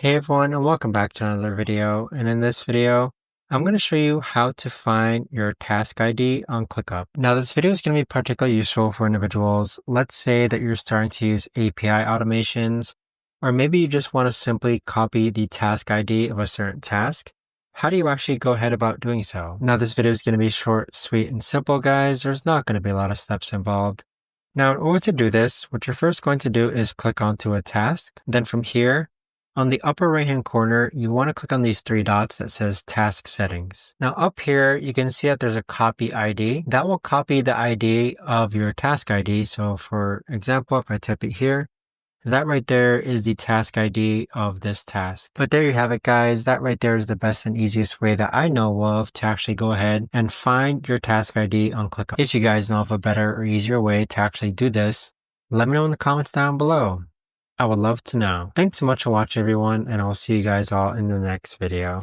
Hey everyone, and welcome back to another video. And in this video, I'm going to show you how to find your task ID on ClickUp. Now, this video is going to be particularly useful for individuals. Let's say that you're starting to use API automations, or maybe you just want to simply copy the task ID of a certain task. How do you actually go ahead about doing so? Now, this video is going to be short, sweet, and simple, guys. There's not going to be a lot of steps involved. Now, in order to do this, what you're first going to do is click onto a task. Then from here, on the upper right-hand corner, you want to click on these three dots that says Task Settings. Now up here, you can see that there's a copy ID. That will copy the ID of your task ID. So for example, if I type it here, that right there is the task ID of this task. But there you have it, guys. That right there is the best and easiest way that I know of to actually go ahead and find your task ID on ClickUp. If you guys know of a better or easier way to actually do this, let me know in the comments down below. I would love to know. Thanks so much for watching, everyone, and I'll see you guys all in the next video.